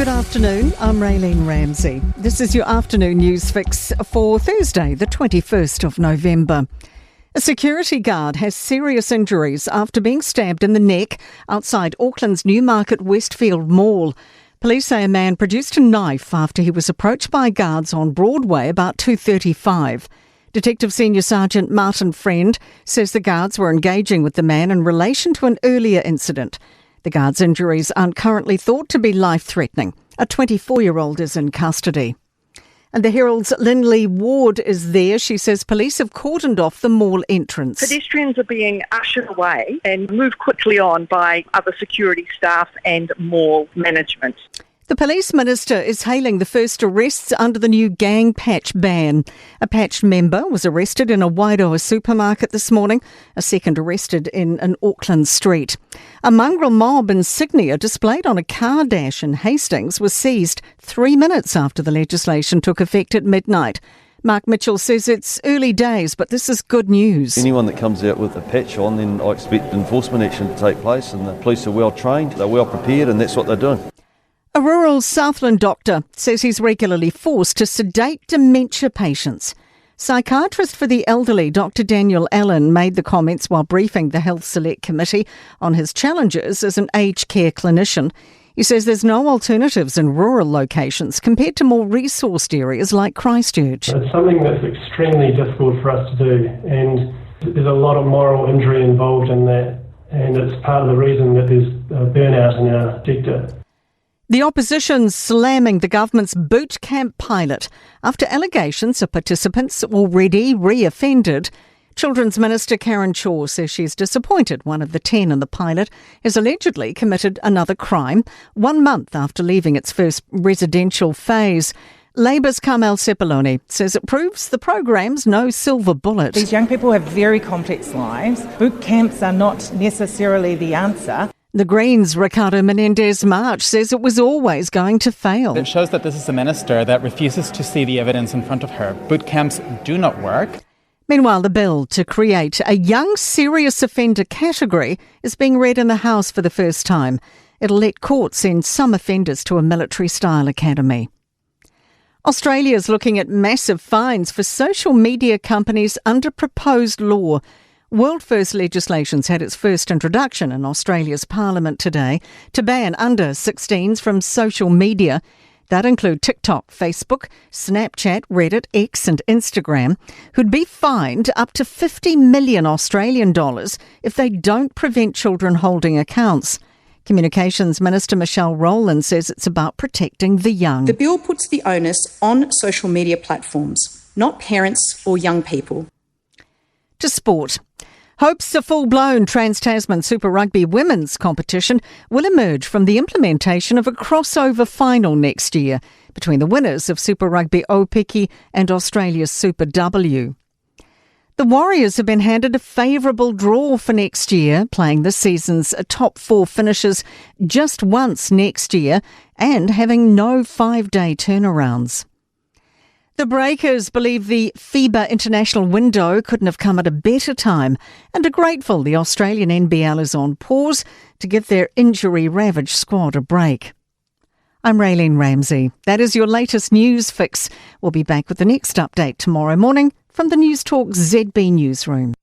Good afternoon, I'm Raylene Ramsey. This is your afternoon news fix for Thursday, the 21st of November. A security guard has serious injuries after being stabbed in the neck outside Auckland's Newmarket Westfield Mall. Police say a man produced a knife after he was approached by guards on Broadway about 2:35. Detective Senior Sergeant Martin Friend says the guards were engaging with the man in relation to an earlier incident. The guard's injuries aren't currently thought to be life-threatening. A 24-year-old is in custody. And the Herald's Lindley Ward is there. She says police have cordoned off the mall entrance. Pedestrians are being ushered away and moved quickly on by other security staff and mall management. The police minister is hailing the first arrests under the new gang patch ban. A patched member was arrested in a Wairoa supermarket this morning, a second arrested in an Auckland street. A mongrel mob insignia displayed on a car dash in Hastings was seized 3 minutes after the legislation took effect at midnight. Mark Mitchell says it's early days, but this is good news. Anyone that comes out with a patch on, then I expect enforcement action to take place, and the police are well trained, they're well prepared, and that's what they're doing. A rural Southland doctor says he's regularly forced to sedate dementia patients. Psychiatrist for the elderly, Dr. Daniel Allen, made the comments while briefing the Health Select Committee on his challenges as an aged care clinician. He says there's no alternatives in rural locations compared to more resourced areas like Christchurch. It's something that's extremely difficult for us to do, and there's a lot of moral injury involved in that, and it's part of the reason that there's burnout in our sector. The opposition slamming the government's boot camp pilot after allegations of participants already re-offended. Children's Minister Karen Chaw says she's disappointed one of the 10 in the pilot has allegedly committed another crime 1 month after leaving its first residential phase. Labour's Carmel Cepoloni says it proves the program's no silver bullet. These young people have very complex lives. Boot camps are not necessarily the answer. The Greens' Ricardo Menendez-March says it was always going to fail. It shows that this is a minister that refuses to see the evidence in front of her. Boot camps do not work. Meanwhile, the bill to create a young serious offender category is being read in the House for the first time. It'll let courts send some offenders to a military-style academy. Australia's looking at massive fines for social media companies under proposed law. World First legislation's had its first introduction in Australia's Parliament today to ban under-16s from social media. That include TikTok, Facebook, Snapchat, Reddit, X and Instagram, who'd be fined up to 50 million Australian dollars if they don't prevent children holding accounts. Communications Minister Michelle Rowland says it's about protecting the young. The bill puts the onus on social media platforms, not parents or young people. To sport. Hopes a full-blown Trans-Tasman Super Rugby women's competition will emerge from the implementation of a crossover final next year between the winners of Super Rugby Opiki and Australia's Super W. The Warriors have been handed a favourable draw for next year, playing the season's top 4 finishes just once next year and having no 5-day turnarounds. The Breakers believe the FIBA international window couldn't have come at a better time and are grateful the Australian NBL is on pause to give their injury-ravaged squad a break. I'm Raylene Ramsey. That is your latest news fix. We'll be back with the next update tomorrow morning from the Newstalk ZB newsroom.